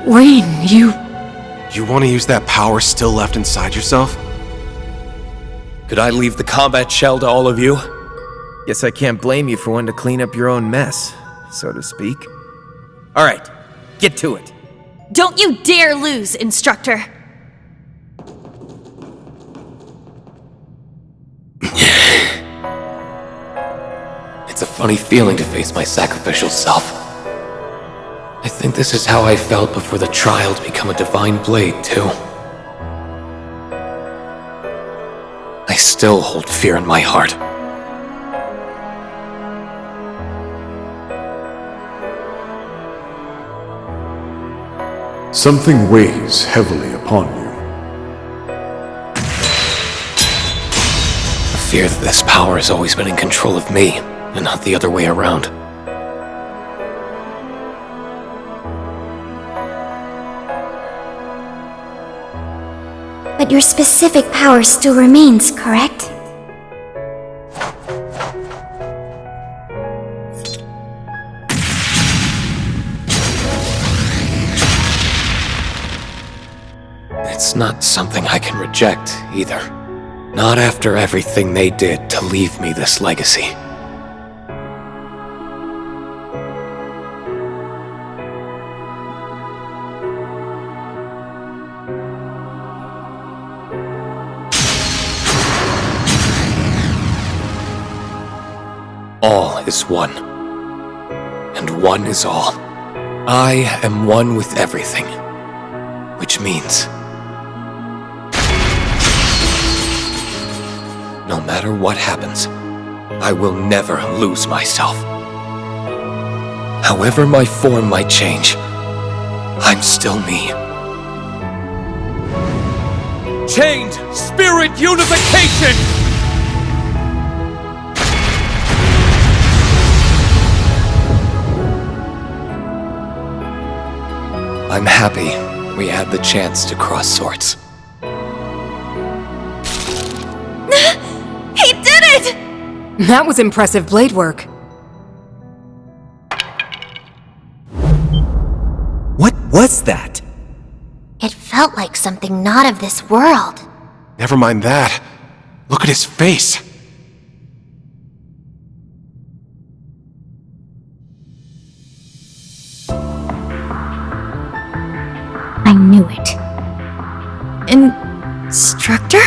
Rain, you... You want to use that power still left inside yourself? Could I leave the combat shell to all of you? Guess I can't blame you for wanting to clean up your own mess, so to speak. Alright, get to it. Don't you dare lose, Instructor! It's a funny feeling to face my sacrificial self. I think this is how I felt before the trial to become a divine blade, too. I still hold fear in my heart. Something weighs heavily upon you. A fear that this power has always been in control of me, and not the other way around. But your specific power still remains, correct? It's not something I can reject, either. Not after everything they did to leave me this legacy. All is one, and one is all. I am one with everything, which means no matter what happens, I will never lose myself. However my form might change, I'm still me. Chained Spirit Unification! I'm happy we had the chance to cross swords. He did it! That was impressive blade work. What was that? It felt like something not of this world. Never mind that. Look at his face. I knew it. Instructor?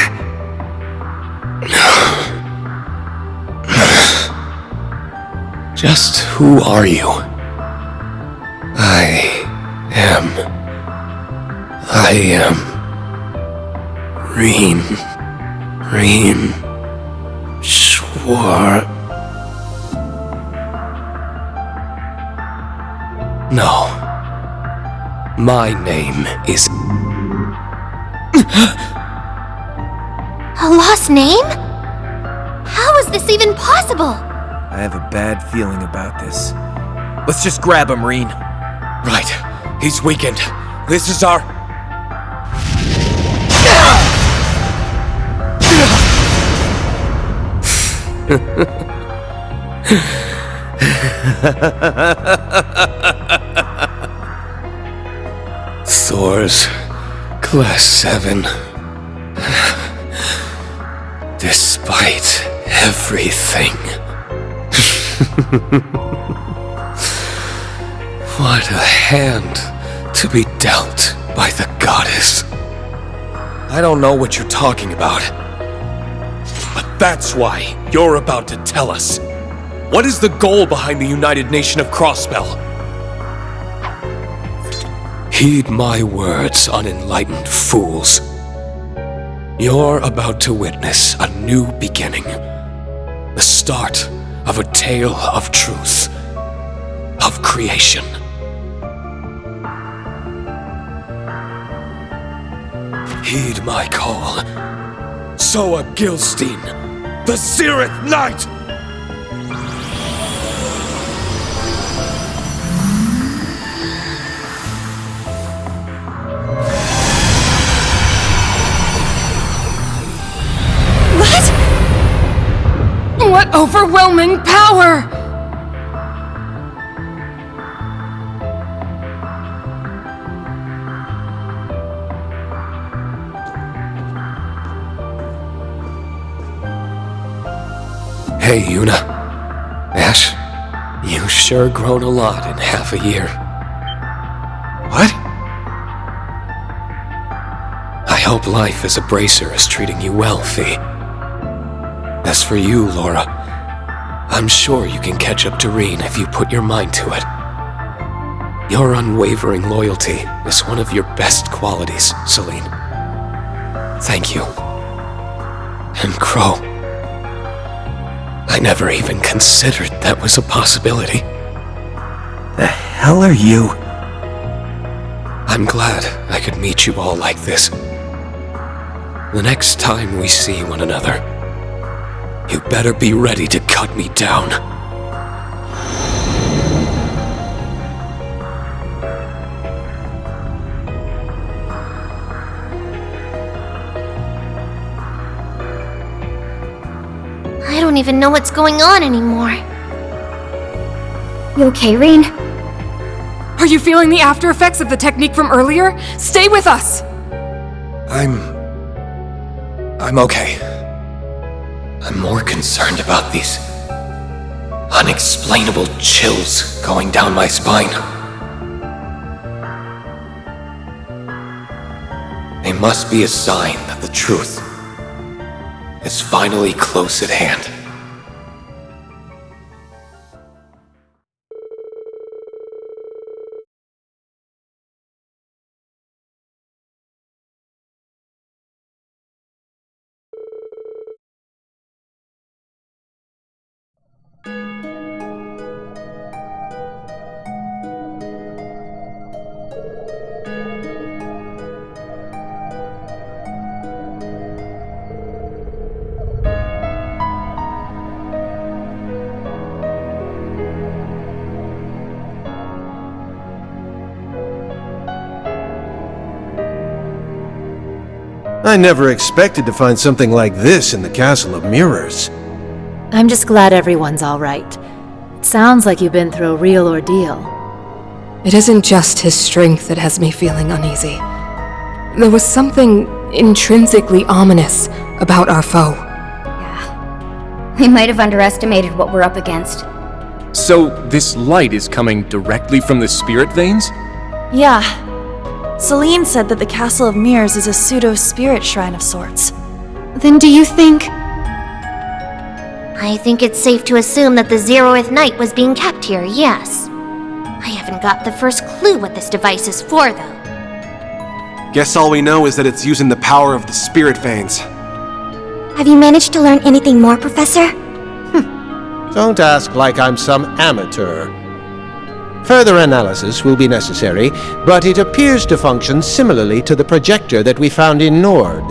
Just who are you? I am Reen Schwartz. No. My name is... A lost name? How is this even possible? I have a bad feeling about this. Let's just grab him, Reen. Right. He's weakened. This is our... Thor's Class 7. Despite everything. What a hand to be dealt by the goddess. I don't know what you're talking about. But that's why you're about to tell us. What is the goal behind the United Nation of Crossbell? Heed my words, unenlightened fools. You're about to witness a new beginning. The start of a tale of truth. Of creation. Heed my call. Soa Gilstein, the Zereth Knight! What overwhelming power! Hey, Yuna. Ash, you've sure grown a lot in half a year. What? I hope life as a bracer is treating you well, Fee. As for you, Laura, I'm sure you can catch up to Reen if you put your mind to it. Your unwavering loyalty is one of your best qualities, Celine. Thank you. And Crow, I never even considered that was a possibility. The hell are you? I'm glad I could meet you all like this. The next time we see one another, you better be ready to cut me down. I don't even know what's going on anymore. You okay, Reen? Are you feeling the after effects of the technique from earlier? Stay with us! I'm okay. I'm more concerned about these unexplainable chills going down my spine. They must be a sign that the truth is finally close at hand. I never expected to find something like this in the Castle of Mirrors. I'm just glad everyone's all right. It sounds like you've been through a real ordeal. It isn't just his strength that has me feeling uneasy. There was something intrinsically ominous about our foe. Yeah. We might have underestimated what we're up against. So, this light is coming directly from the spirit veins? Yeah. Celine said that the Castle of Mirrors is a pseudo-spirit shrine of sorts. Then do you think... I think it's safe to assume that the Zeroth Night was being kept here, yes. I haven't got the first clue what this device is for, though. Guess all we know is that it's using the power of the spirit veins. Have you managed to learn anything more, Professor? Don't ask like I'm some amateur. Further analysis will be necessary, but it appears to function similarly to the projector that we found in Nord.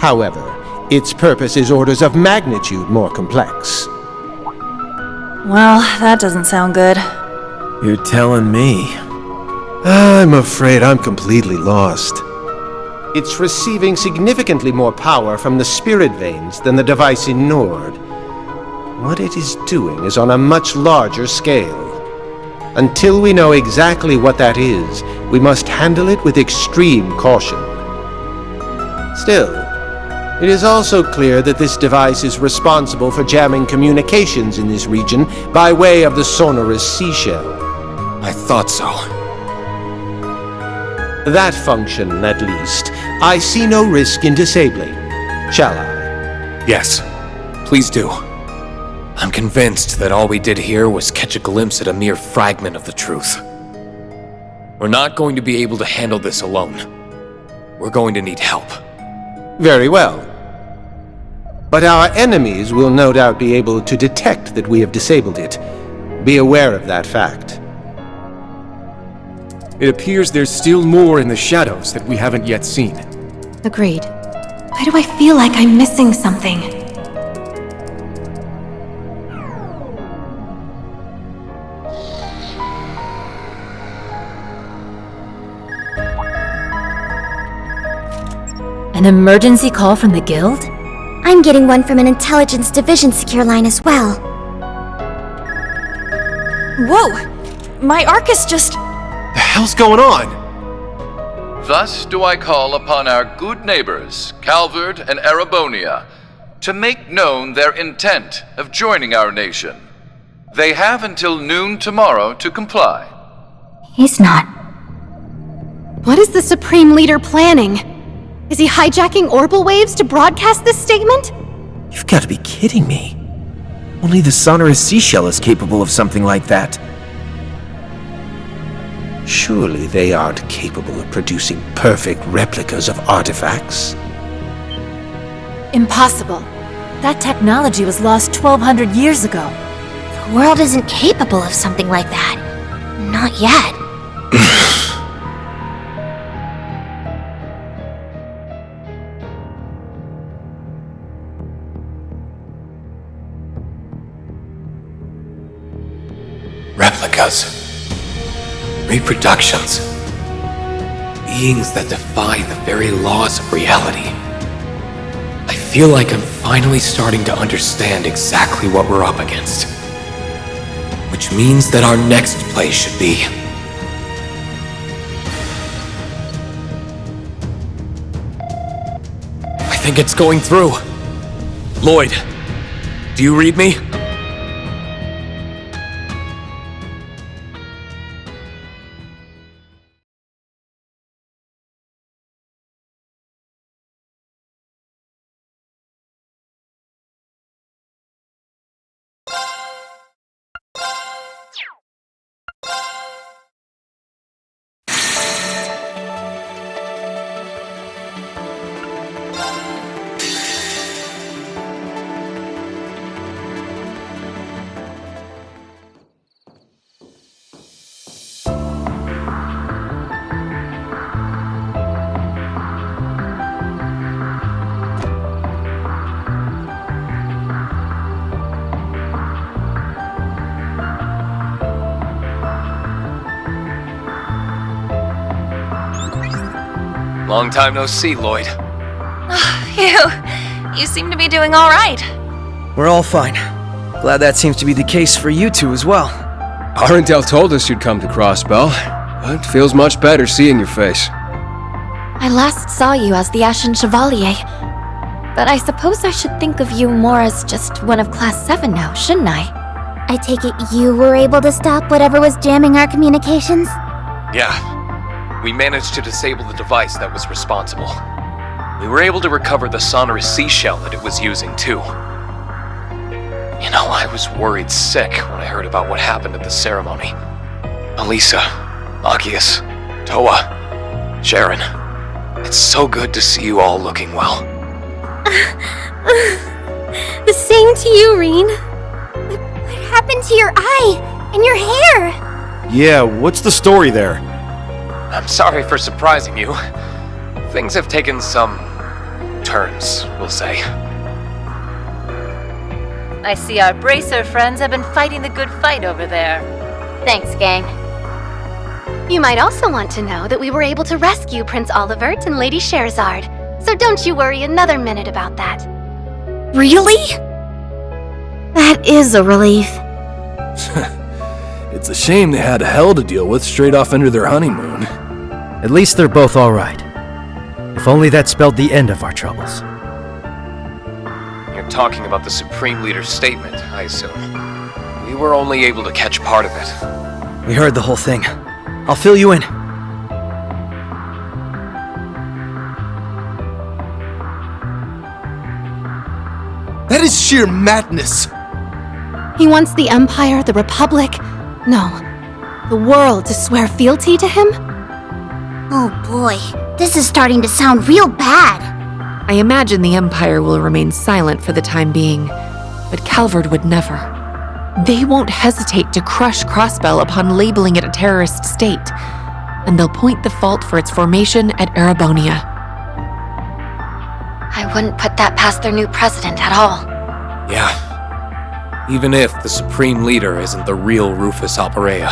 However, its purpose is orders of magnitude more complex. Well, that doesn't sound good. You're telling me. I'm afraid I'm completely lost. It's receiving significantly more power from the spirit veins than the device in Nord. What it is doing is on a much larger scale. Until we know exactly what that is, we must handle it with extreme caution. Still, it is also clear that this device is responsible for jamming communications in this region by way of the sonorous seashell. I thought so. That function, at least, I see no risk in disabling. Shall I? Yes, please do. I'm convinced that all we did here was catch a glimpse at a mere fragment of the truth. We're not going to be able to handle this alone. We're going to need help. Very well. But our enemies will no doubt be able to detect that we have disabled it. Be aware of that fact. It appears there's still more in the shadows that we haven't yet seen. Agreed. Why do I feel like I'm missing something? An emergency call from the Guild? I'm getting one from an Intelligence Division secure line as well. Whoa! My Arcus just... The hell's going on? Thus do I call upon our good neighbors, Calvard and Erebonia, to make known their intent of joining our nation. They have until noon tomorrow to comply. He's not. What is the Supreme Leader planning? Is he hijacking orbital waves to broadcast this statement? You've got to be kidding me. Only the sonorous seashell is capable of something like that. Surely they aren't capable of producing perfect replicas of artifacts? Impossible. That technology was lost 1,200 years ago. The world isn't capable of something like that. Not yet. Replicas. Reproductions. Beings that defy the very laws of reality. I feel like I'm finally starting to understand exactly what we're up against. Which means that our next play should be... I think it's going through. Lloyd, do you read me? Long time no see, Lloyd. You seem to be doing all right. We're all fine. Glad that seems to be the case for you two as well. Our intel told us you'd come to Crossbell, but it feels much better seeing your face. I last saw you as the Ashen Chevalier, but I suppose I should think of you more as just one of Class 7 now, shouldn't I? I take it you were able to stop whatever was jamming our communications? Yeah. We managed to disable the device that was responsible. We were able to recover the sonorous seashell that it was using, too. You know, I was worried sick when I heard about what happened at the ceremony. Elisa, Akius, Toa, Sharon. It's so good to see you all looking well. The same to you, Reen. What happened to your eye and your hair? Yeah, what's the story there? I'm sorry for surprising you. Things have taken some turns, we'll say. I see our bracer friends have been fighting the good fight over there. Thanks, gang. You might also want to know that we were able to rescue Prince Olivert and Lady Sherazard, so don't you worry another minute about that. Really? That is a relief. It's a shame they had hell to deal with straight off into their honeymoon. At least they're both alright. If only that spelled the end of our troubles. You're talking about the Supreme Leader's statement, I assume. We were only able to catch part of it. We heard the whole thing. I'll fill you in. That is sheer madness! He wants the Empire, the Republic, no, the world to swear fealty to him? Oh boy, this is starting to sound real bad. I imagine the Empire will remain silent for the time being, but Calvard would never. They won't hesitate to crush Crossbell upon labeling it a terrorist state, and they'll point the fault for its formation at Erebonia. I wouldn't put that past their new president at all. Yeah. Even if the Supreme Leader isn't the real Rufus Oparea.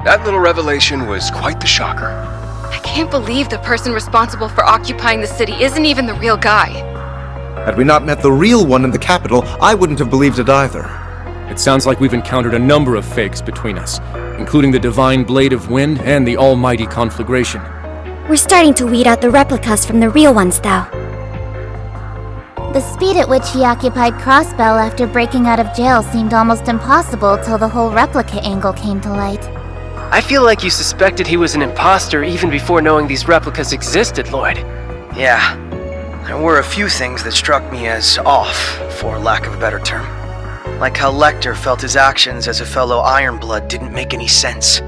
That little revelation was quite the shocker. I can't believe the person responsible for occupying the city isn't even the real guy. Had we not met the real one in the capital, I wouldn't have believed it either. It sounds like we've encountered a number of fakes between us, including the Divine Blade of Wind and the Almighty Conflagration. We're starting to weed out the replicas from the real ones, though. The speed at which he occupied Crossbell after breaking out of jail seemed almost impossible till the whole replica angle came to light. I feel like you suspected he was an imposter even before knowing these replicas existed, Lloyd. Yeah. There were a few things that struck me as off, for lack of a better term. Like how Lecter felt his actions as a fellow Ironblood didn't make any sense.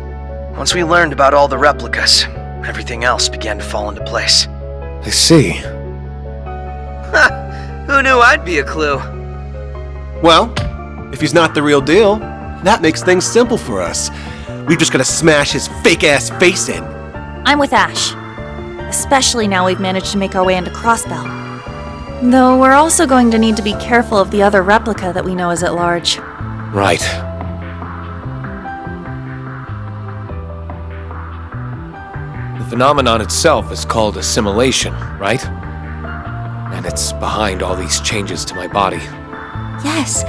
Once we learned about all the replicas, everything else began to fall into place. I see. Who knew I'd be a clue? Well, if he's not the real deal, that makes things simple for us. We've just gotta smash his fake-ass face in. I'm with Ash. Especially now we've managed to make our way into Crossbell. Though we're also going to need to be careful of the other replica that we know is at large. Right. The phenomenon itself is called assimilation, right? And it's behind all these changes to my body. Yes.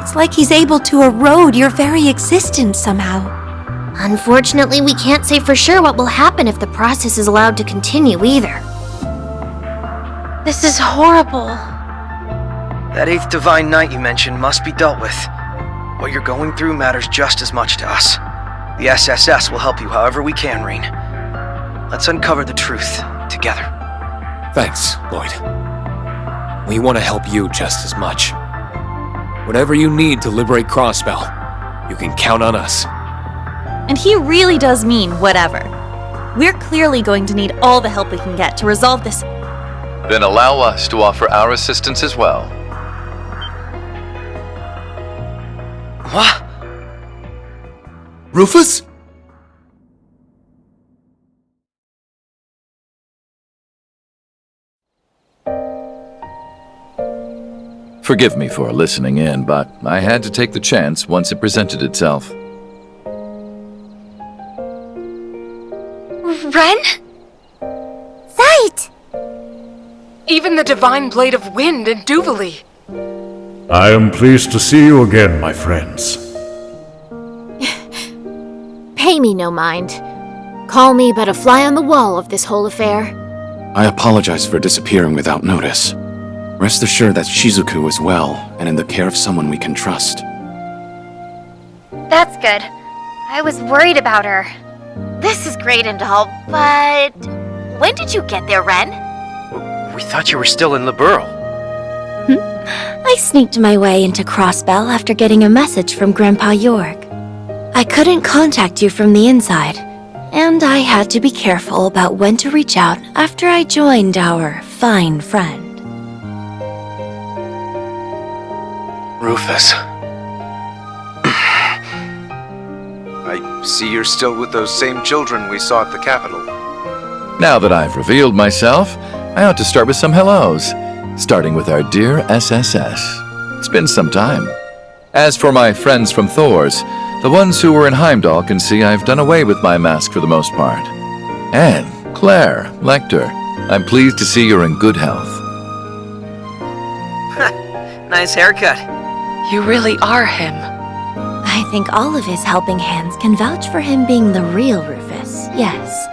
It's like he's able to erode your very existence somehow. Unfortunately, we can't say for sure what will happen if the process is allowed to continue either. This is horrible. That 8th Divine Night you mentioned must be dealt with. What you're going through matters just as much to us. The SSS will help you however we can, Rean. Let's uncover the truth together. Thanks, Lloyd. We want to help you just as much. Whatever you need to liberate Crossbell, you can count on us. And he really does mean whatever. We're clearly going to need all the help we can get to resolve this. Then allow us to offer our assistance as well. What? Rufus? Forgive me for listening in, but I had to take the chance once it presented itself. Ren? Sight! Even the Divine Blade of Wind and Duvalie. I am pleased to see you again, my friends. Pay me no mind. Call me but a fly on the wall of this whole affair. I apologize for disappearing without notice. Rest assured that Shizuku is well and in the care of someone we can trust. That's good. I was worried about her. This is great and all, but... When did you get there, Ren? We thought you were still in Liberl. I sneaked my way into Crossbell after getting a message from Grandpa York. I couldn't contact you from the inside, and I had to be careful about when to reach out after I joined our fine friend. Rufus. I see you're still with those same children we saw at the Capitol. Now that I've revealed myself, I ought to start with some hellos, starting with our dear SSS. It's been some time. As for my friends from Thor's, the ones who were in Heimdall can see I've done away with my mask for the most part. And Claire, Lecter, I'm pleased to see you're in good health. Nice haircut. You really are him. I think all of his helping hands can vouch for him being the real Rufus, yes.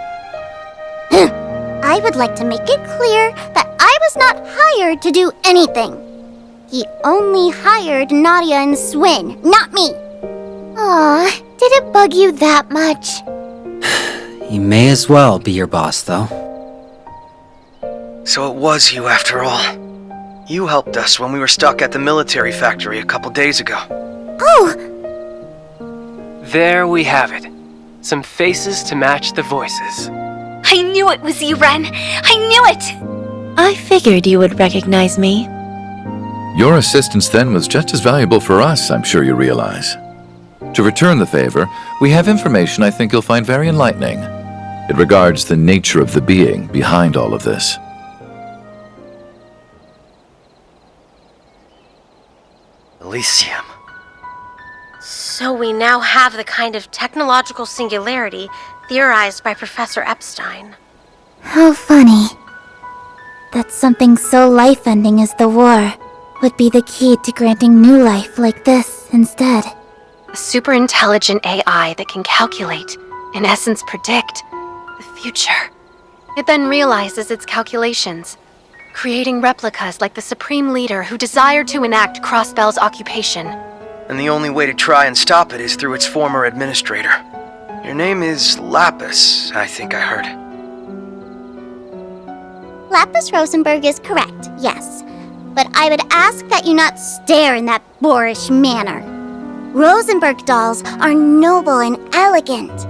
I would like to make it clear that I was not hired to do anything. He only hired Nadia and Swin, not me. Aw, did it bug you that much? He may as well be your boss, though. So it was you after all. You helped us when we were stuck at the military factory a couple days ago. Oh! There we have it. Some faces to match the voices. I knew it was you, Ren! I knew it! I figured you would recognize me. Your assistance then was just as valuable for us, I'm sure you realize. To return the favor, we have information I think you'll find very enlightening. It regards the nature of the being behind all of this. Elysium. So we now have the kind of technological singularity theorized by Professor Epstein. How funny. That something so life-ending as the war would be the key to granting new life like this instead. A super-intelligent AI that can calculate, in essence predict, the future. It then realizes its calculations, creating replicas like the Supreme Leader who desired to enact Crossbell's occupation. And the only way to try and stop it is through its former administrator. Your name is Lapis, I think I heard. Lapis Rosenberg is correct, yes. But I would ask that you not stare in that boorish manner. Rosenberg dolls are noble and elegant.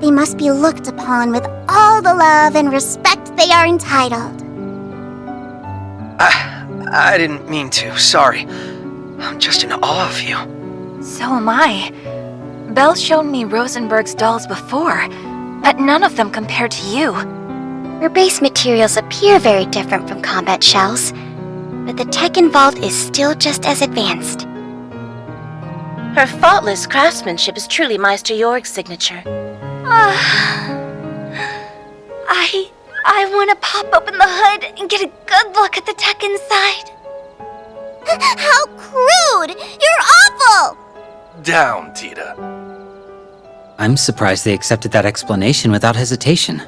They must be looked upon with all the love and respect they are entitled. I didn't mean to, sorry. I'm just in awe of you. So am I. Belle's shown me Rosenberg's dolls before, but none of them compared to you. Her base materials appear very different from combat shells, but the tech involved is still just as advanced. Her faultless craftsmanship is truly Meister Jorg's signature. I want to pop open the hood and get a good look at the tech inside. How crude! You're awful! Down, Tita. I'm surprised they accepted that explanation without hesitation.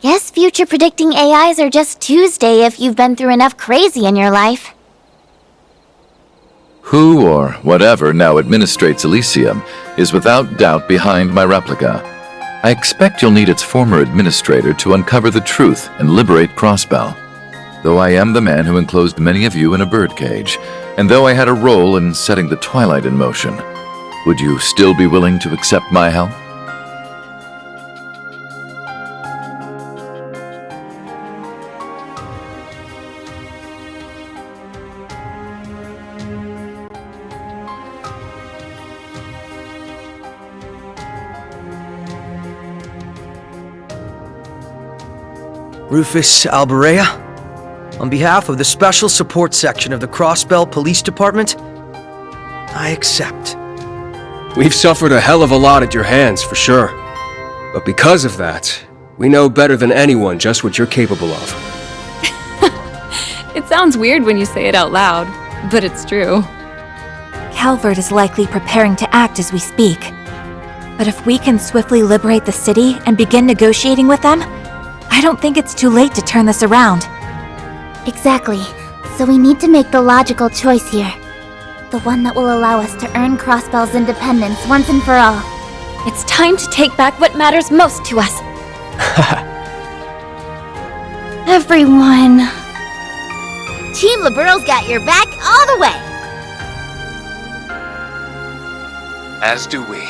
Guess future predicting AIs are just Tuesday if you've been through enough crazy in your life. Who or whatever now administrates Elysium is without doubt behind my replica. I expect you'll need its former administrator to uncover the truth and liberate Crossbell. Though I am the man who enclosed many of you in a birdcage, and though I had a role in setting the Twilight in motion, would you still be willing to accept my help? Rufus Alberea, on behalf of the Special Support Section of the Crossbell Police Department, I accept. We've suffered a hell of a lot at your hands, for sure. But because of that, we know better than anyone just what you're capable of. It sounds weird when you say it out loud, but it's true. Calvert is likely preparing to act as we speak. But if we can swiftly liberate the city and begin negotiating with them, I don't think it's too late to turn this around. Exactly. So we need to make the logical choice here. The one that will allow us to earn Crossbell's independence once and for all. It's time to take back what matters most to us. Everyone. Team Liberal's got your back all the way. As do we.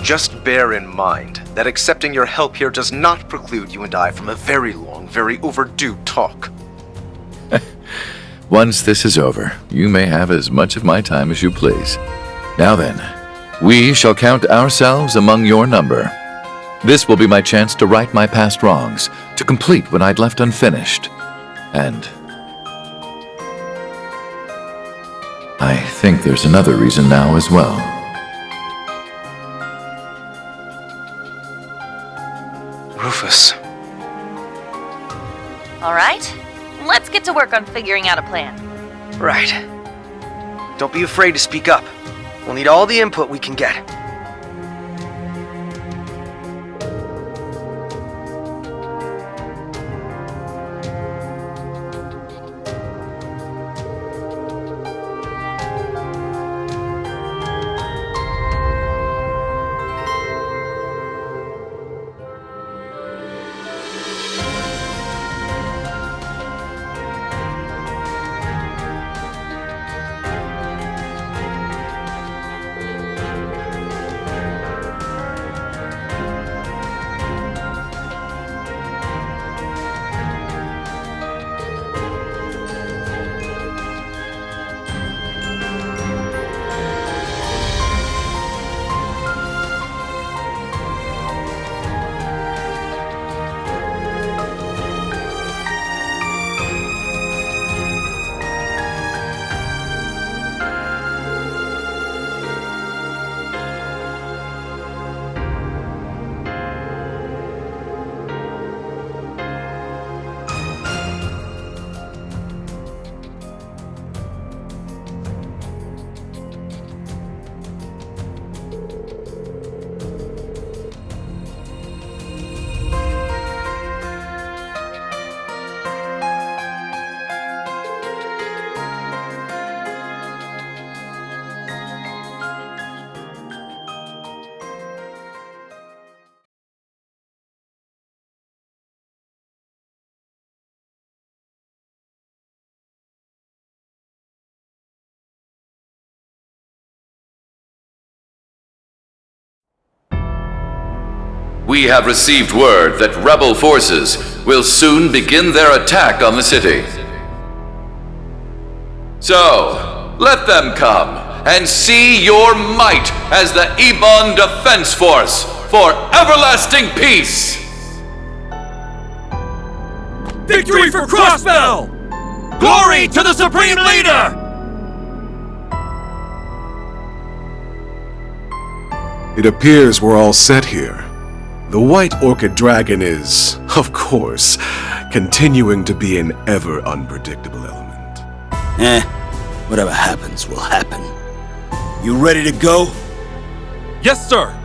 Just bear in mind that accepting your help here does not preclude you and I from a very long, very overdue talk. Once this is over, you may have as much of my time as you please. Now then, we shall count ourselves among your number. This will be my chance to right my past wrongs, to complete what I'd left unfinished. And I think there's another reason now as well. Rufus. All right, let's get to work on figuring out a plan. Right. Don't be afraid to speak up. We'll need all the input we can get. We have received word that rebel forces will soon begin their attack on the city. So, let them come and see your might as the Ebon Defense Force for everlasting peace! Victory for Crossbell! Glory to the Supreme Leader! It appears we're all set here. The White Orchid Dragon is, of course, continuing to be an ever unpredictable element. Whatever happens will happen. You ready to go? Yes, sir!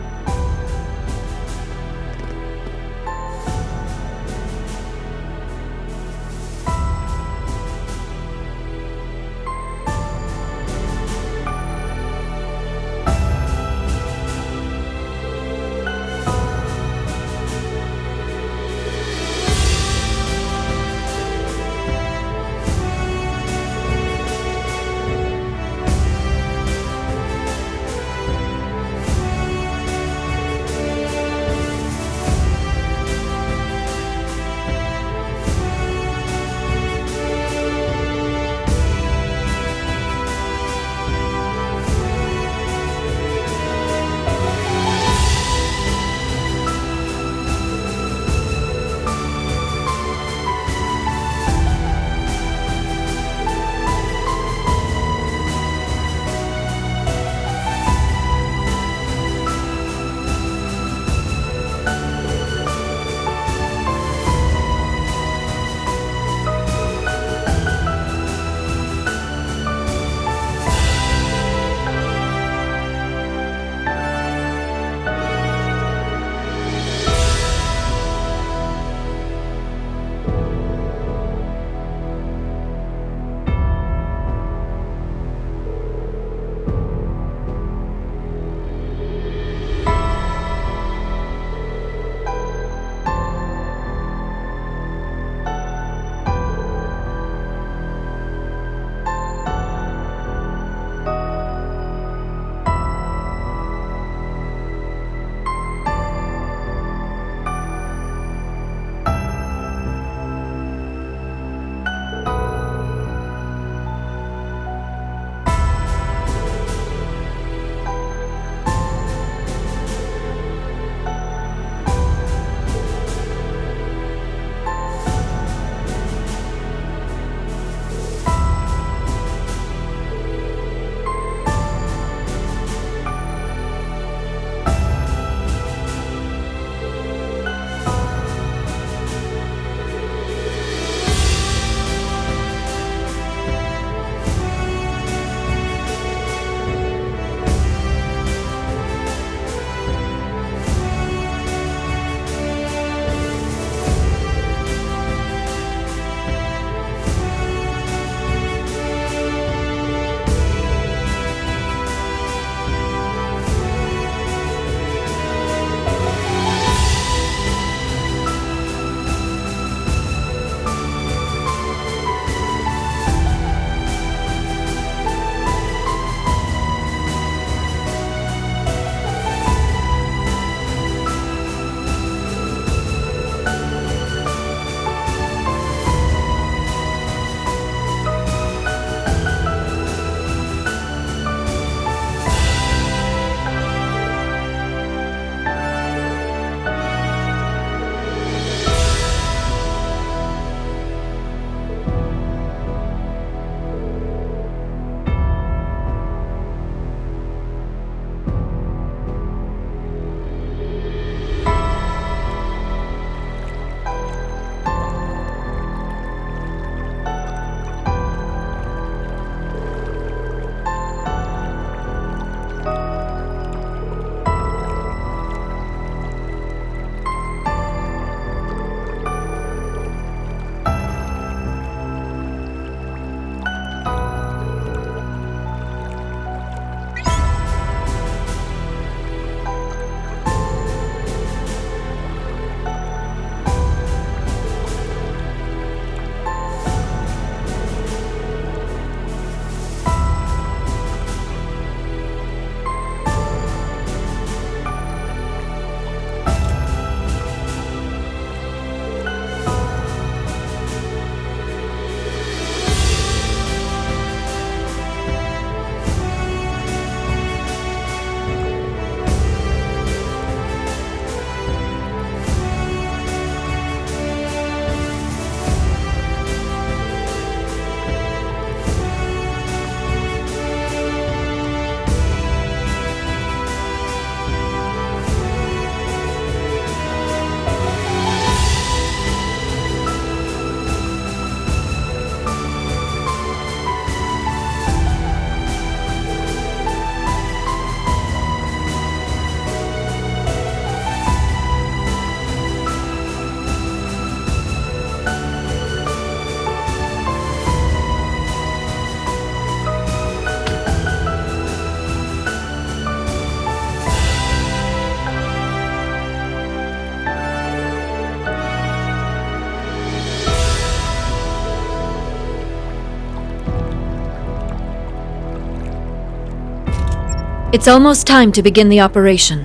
It's almost time to begin the operation.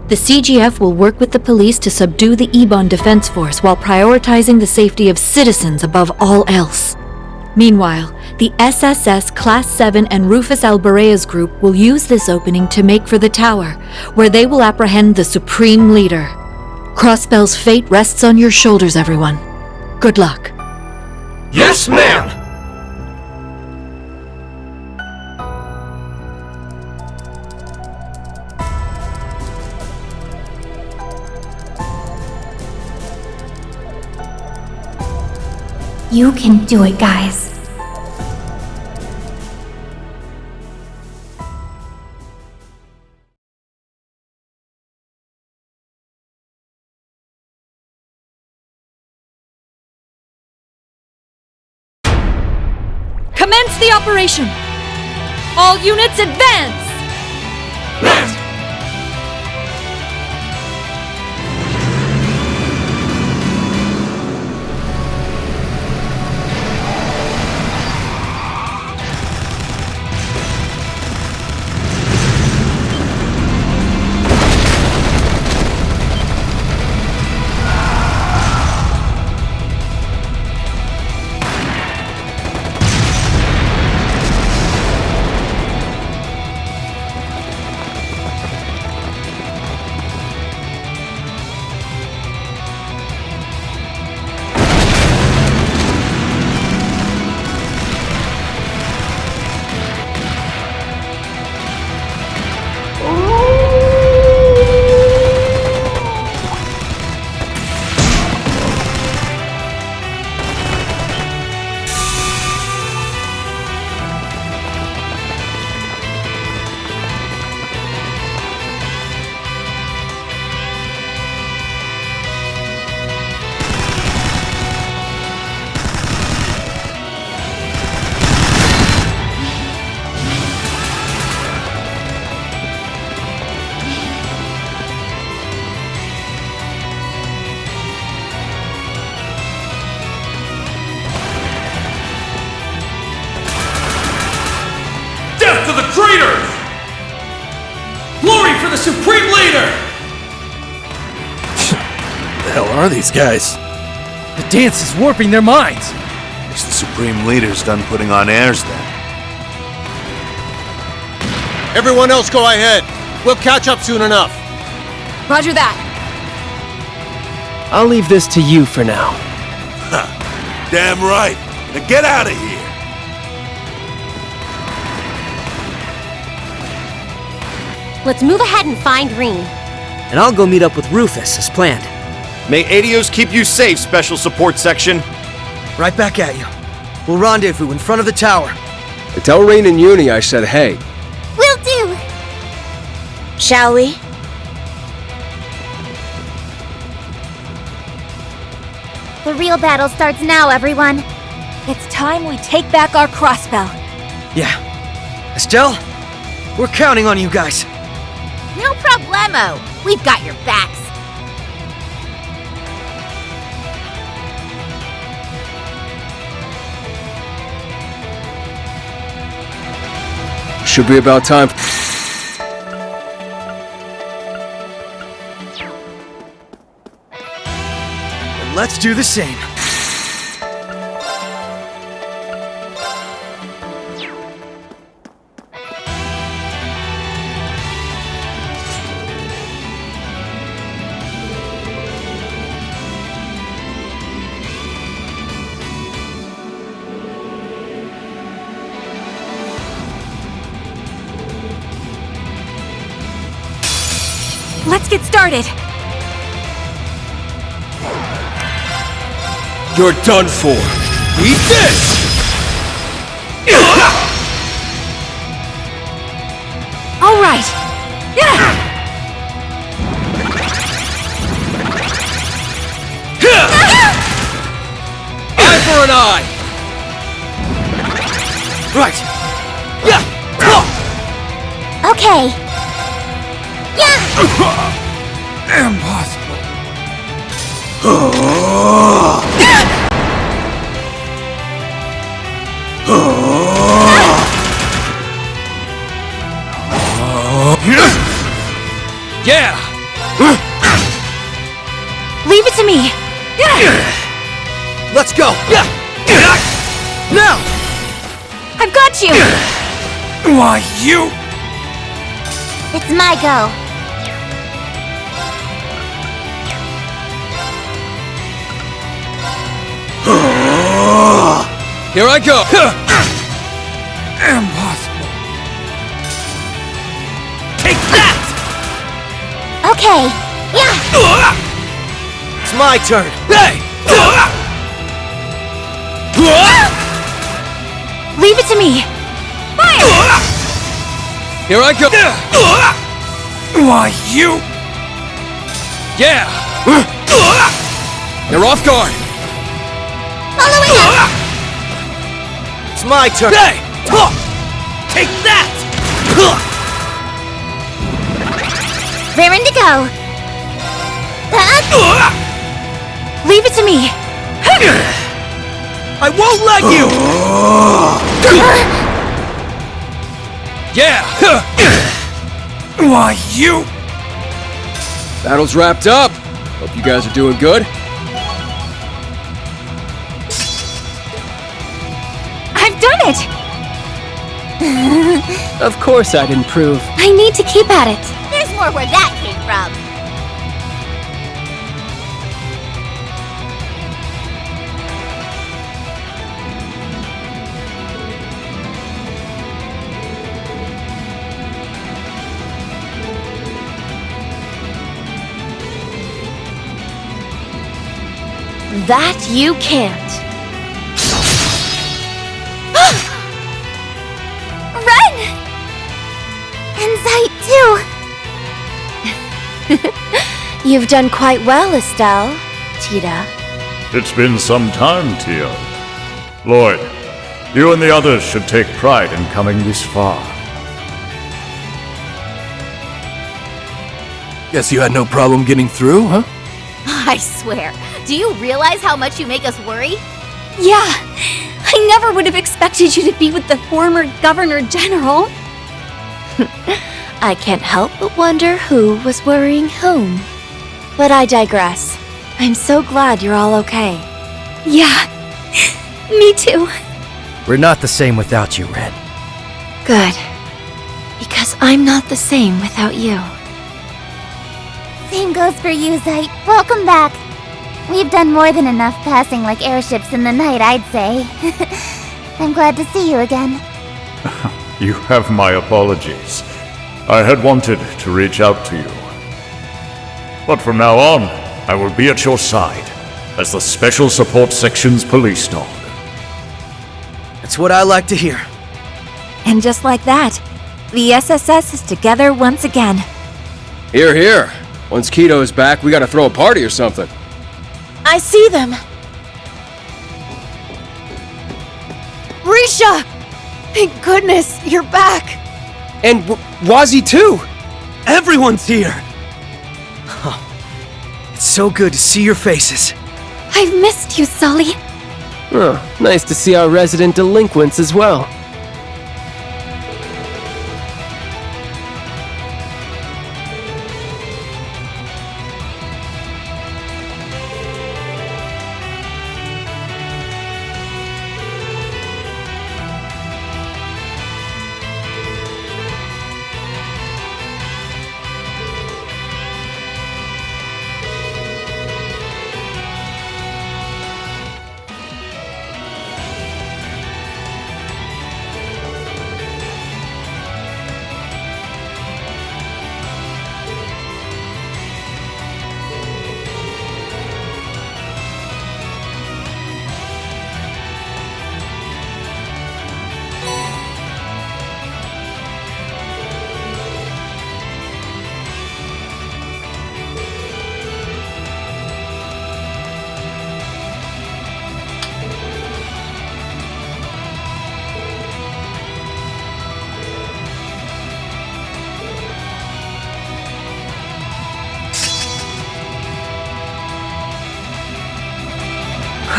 The CGF will work with the police to subdue the Ebon Defense Force while prioritizing the safety of citizens above all else. Meanwhile, the SSS Class 7 and Rufus Albarea's group will use this opening to make for the tower, where they will apprehend the Supreme Leader. Crossbell's fate rests on your shoulders, everyone. Good luck. Yes, ma'am! You can do it, guys. Commence the operation! All units advance! Death to the traitors! Glory for the Supreme Leader! The hell are these guys? The dance is warping their minds. Guess the Supreme Leader's done putting on airs then. Everyone else go ahead. We'll catch up soon enough. Roger that. I'll leave this to you for now. Damn right. Now get out of here. Let's move ahead and find Reen. And I'll go meet up with Rufus as planned. May Adios keep you safe, Special Support Section. Right back at you. We'll rendezvous in front of the tower. Tell Rain and Uni I said hey. Will do! Shall we? The real battle starts now, everyone. It's time we take back our Crossbell. Yeah. Estelle, we're counting on you guys. No problemo. We've got your backs. Should be about time. And let's do the same. Let's get started. You're done for. Eat this! All right. Eye for an eye! Right. Okay. Impossible. Yeah! Leave it to me! Let's go! Now! I've got you! Why, you... It's my go. Here I go! Impossible. Take that! Okay. Yeah! It's my turn! Hey! Leave it to me! Fire! Here I go! Why, you... Yeah! They're off guard! Following up! It's my turn! Hey! Take that! Raring to go. Leave it to me! I won't let you! Yeah! Why, you... Battle's wrapped up. Hope you guys are doing good. I've done it! Of course I'd improve. I need to keep at it. There's more where that came from. That you can't. Run! And Zite too. You've done quite well, Estelle, Tita. It's been some time, Tia. Lloyd, you and the others should take pride in coming this far. Guess you had no problem getting through, huh? I swear. Do you realize how much you make us worry? Yeah, I never would have expected you to be with the former Governor General. I can't help but wonder who was worrying whom. But I digress. I'm so glad you're all okay. Yeah, me too. We're not the same without you, Red. Good. Because I'm not the same without you. Same goes for you, Zite. Welcome back. We've done more than enough passing like airships in the night, I'd say. I'm glad to see you again. You have my apologies. I had wanted to reach out to you. But from now on, I will be at your side as the Special Support Section's police dog. That's what I like to hear. And just like that, the SSS is together once again. Here, here. Once Keto is back, we gotta throw a party or something. I see them. Risha! Thank goodness, you're back. And Wazzy too. Everyone's here. It's so good to see your faces. I've missed you, Sully. Oh, nice to see our resident delinquents as well.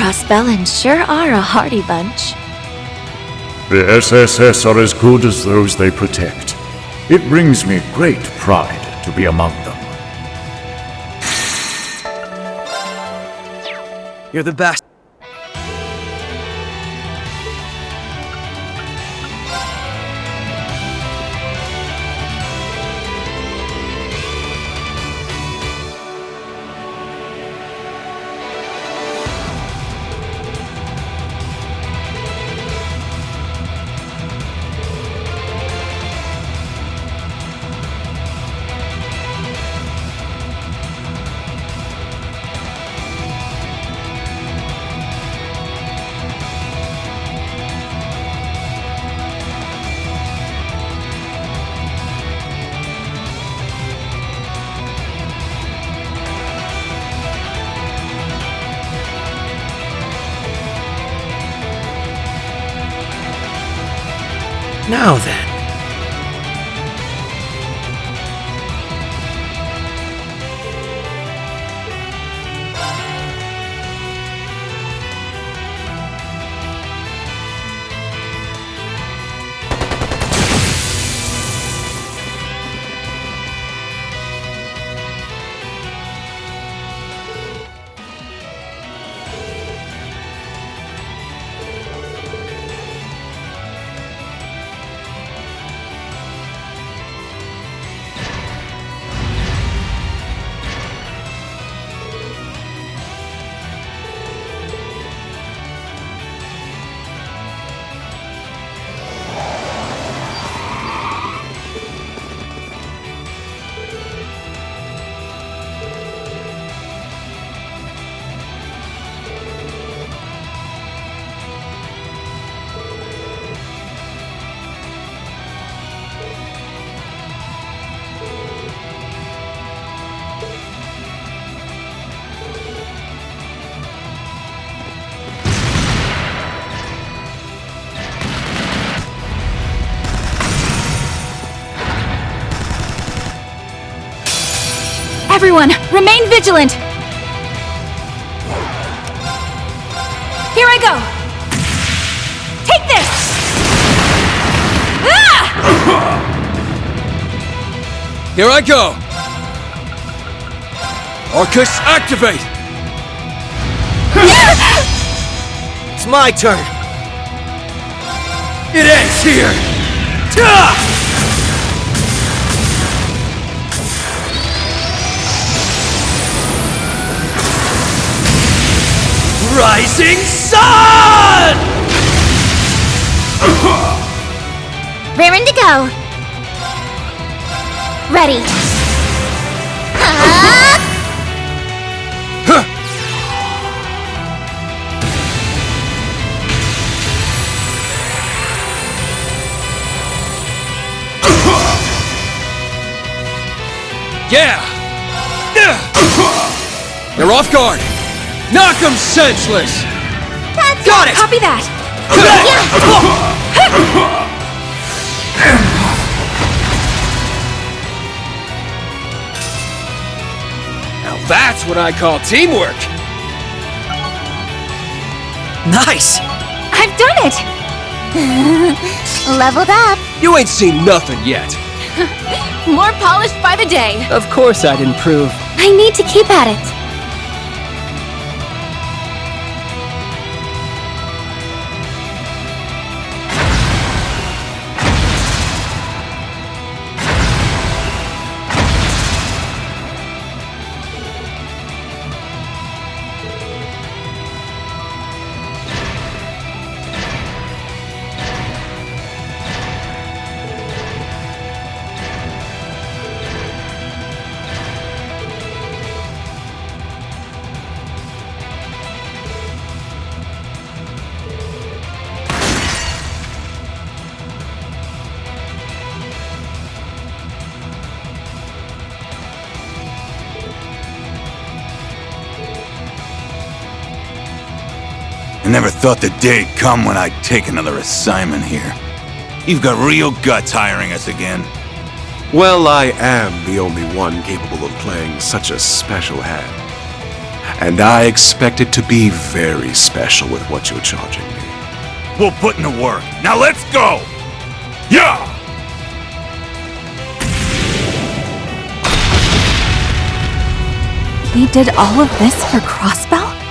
Crossbellans sure are a hardy bunch. The SSS are as good as those they protect. It brings me great pride to be among them. You're the best. Now then. Everyone, remain vigilant! Here I go! Take this! Ah! Here I go! Arcus, activate! It's my turn! It ends here! Ta! Rising Sun! Raring to go. Ready. Yeah! They're off guard! Knock them senseless! Got it! Copy that! Now that's what I call teamwork! Nice! I've done it! Leveled up. You ain't seen nothing yet. More polished by the day. Of course I'd improve. I need to keep at it. I never thought the day'd come when I'd take another assignment here. You've got real guts hiring us again. Well, I am the only one capable of playing such a special hand. And I expect it to be very special with what you're charging me. We'll put in the work. Now let's go! Yeah! He did all of this for Crossbell?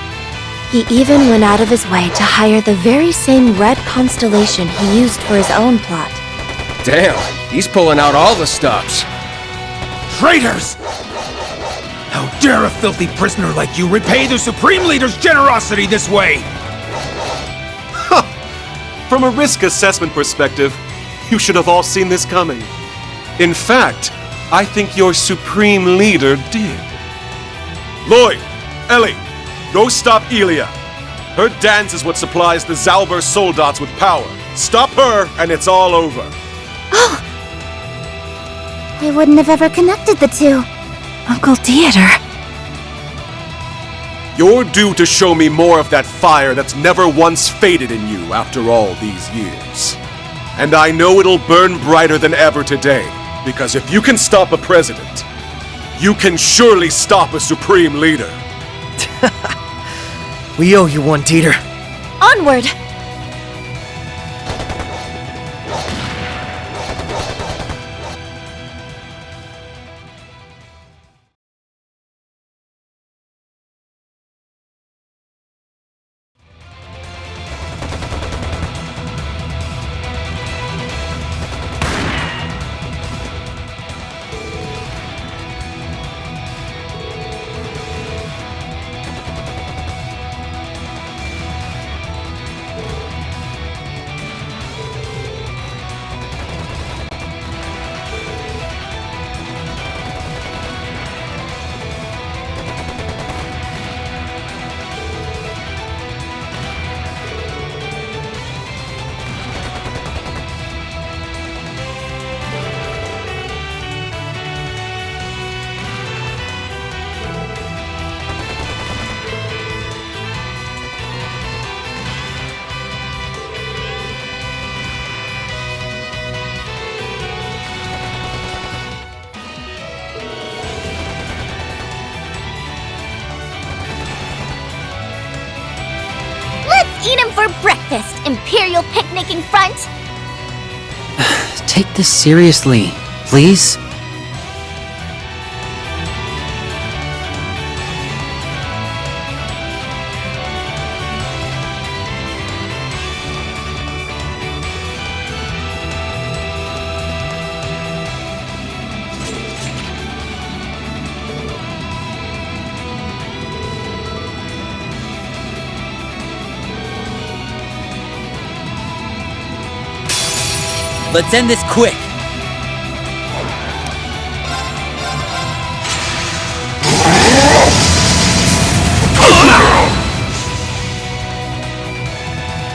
He even went out of his way to hire the very same red constellation he used for his own plot. Damn, he's pulling out all the stops. Traitors! How dare a filthy prisoner like you repay the Supreme Leader's generosity this way? From a risk assessment perspective, you should have all seen this coming. In fact, I think your Supreme Leader did. Lloyd! Ellie! Go stop Elia! Her dance is what supplies the Zalber Soldats with power. Stop her, and it's all over. Oh! I wouldn't have ever connected the two. Uncle Theodore. You're due to show me more of that fire that's never once faded in you after all these years. And I know it'll burn brighter than ever today, because if you can stop a president, you can surely stop a Supreme Leader. We owe you one, Dieter. Onward! Eat him for breakfast, Imperial picnic in front! Take this seriously, please? Let's end this quick!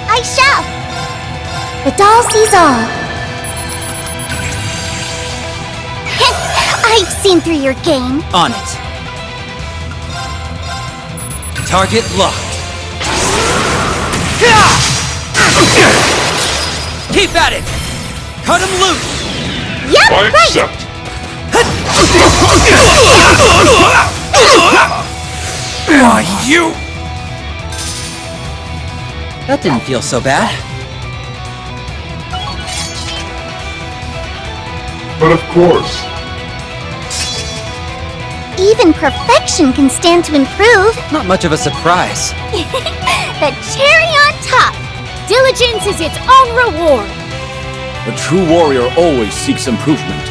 I shall! The doll sees all. I've seen through your game. On it. Target locked. Keep at it! Cut him loose! Yep, I accept! You! That didn't feel so bad. But of course. Even perfection can stand to improve. Not much of a surprise. The cherry on top! Diligence is its own reward! A true warrior always seeks improvement.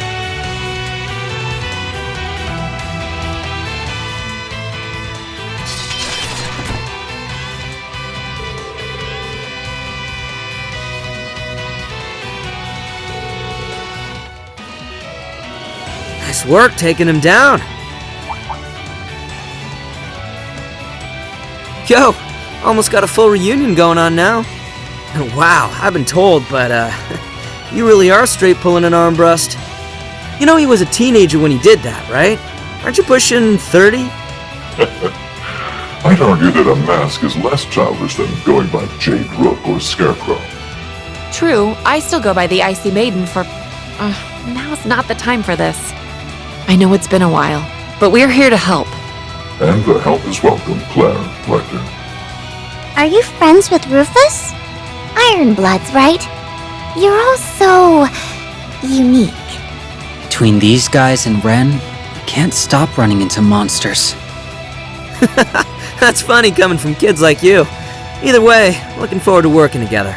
Nice work taking him down. Yo, almost got a full reunion going on now. Wow, I've been told, but you really are straight pulling an armbrust. You know he was a teenager when he did that, right? Aren't you pushing 30? I'd argue that a mask is less childish than going by Jade Rook or Scarecrow. True, I still go by the Icy Maiden for... now's not the time for this. I know it's been a while, but we're here to help. And the help is welcome, Claire, Lecter. Are you friends with Rufus? Ironbloods, right? You're all so... unique. Between these guys and Ren, we can't stop running into monsters. That's funny coming from kids like you. Either way, looking forward to working together.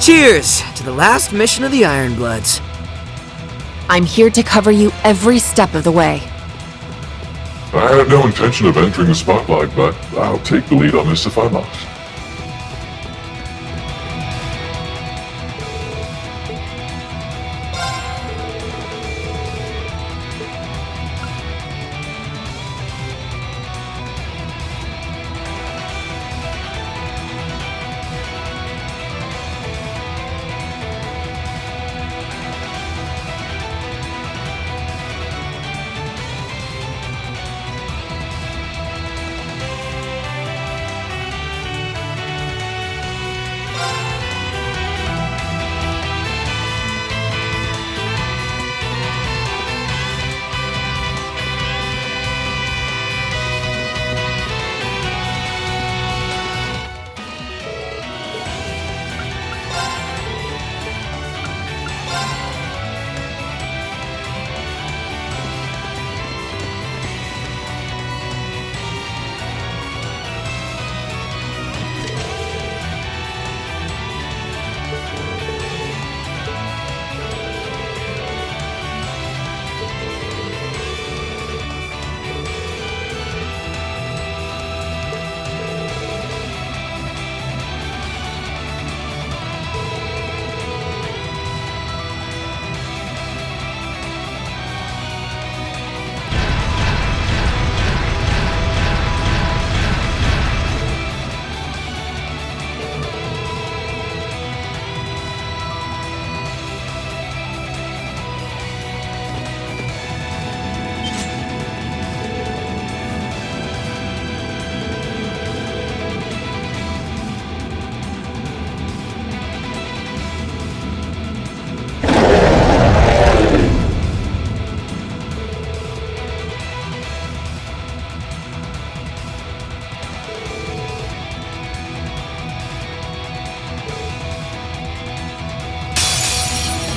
Cheers to the last mission of the Ironbloods. I'm here to cover you every step of the way. I had no intention of entering the spotlight, but I'll take the lead on this if I must.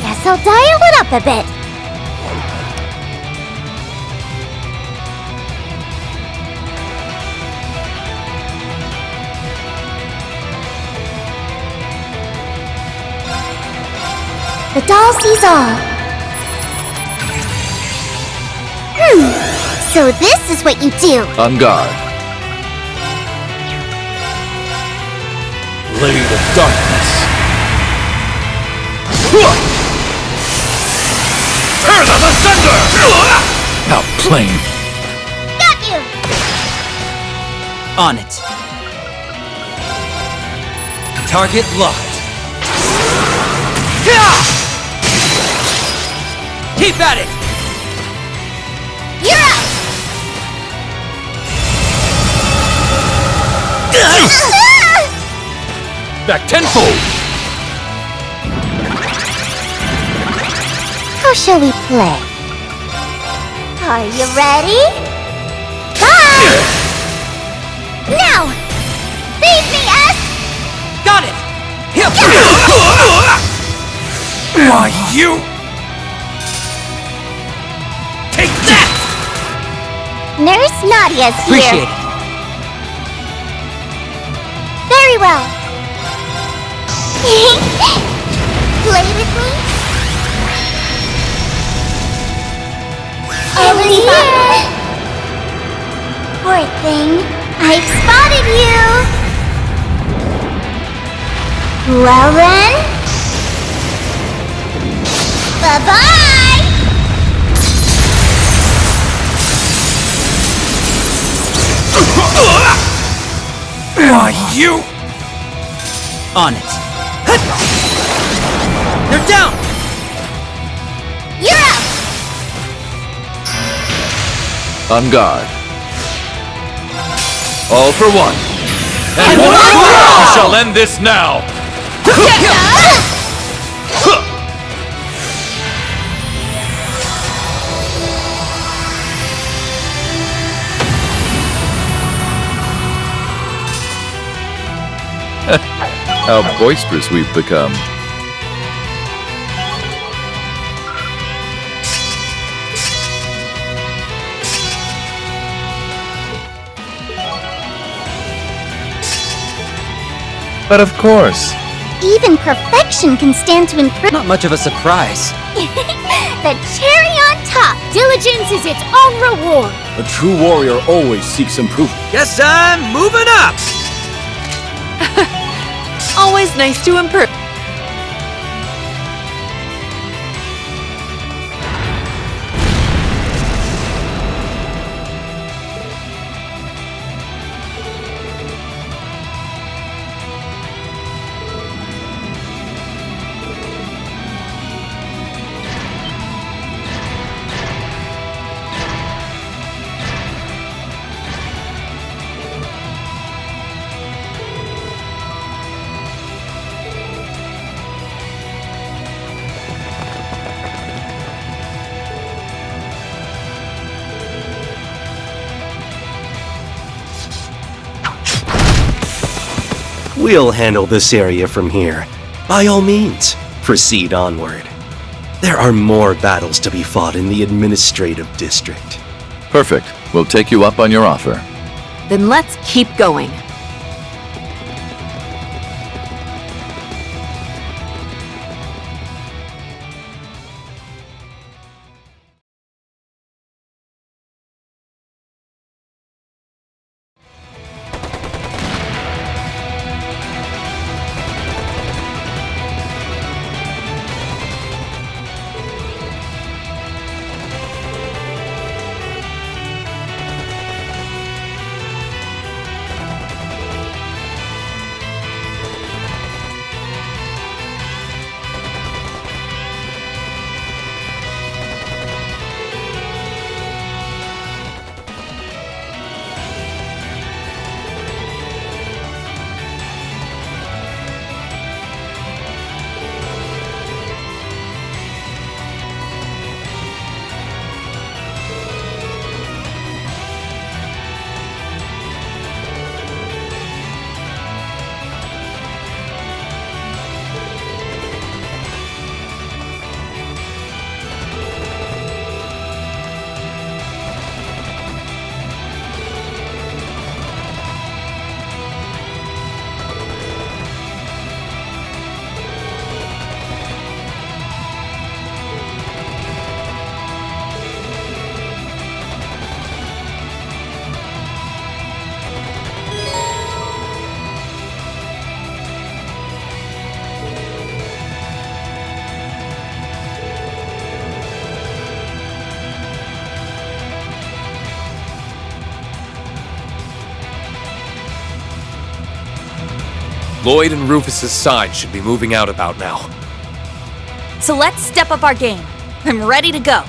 Guess I'll dial it up a bit. The doll sees all. So this is what you do. On guard. Blade of Darkness. Earth of Asunder! Outplaying On it. Target locked. Keep at it! You're up! Back tenfold! How shall we play? Are you ready? Bye! Now! Save me, S! Got it! Why, you! Take that! Nurse Nadia's here. Appreciate it. Very well. Play with me? Over here! Poor thing. I've spotted you! Well then... Bye-bye! Why, you! On it. They're down! You're up! On guard. All for one. And one for all! We shall end this now! How boisterous we've become. But of course. Even perfection can stand to improve. Not much of a surprise. The cherry on top! Diligence is its own reward! A true warrior always seeks improvement. Guess I'm moving up! Always nice to improve. We'll handle this area from here. By all means, proceed onward. There are more battles to be fought in the administrative district. Perfect. We'll take you up on your offer. Then let's keep going. Lloyd and Rufus's side should be moving out about now. So let's step up our game. I'm ready to go.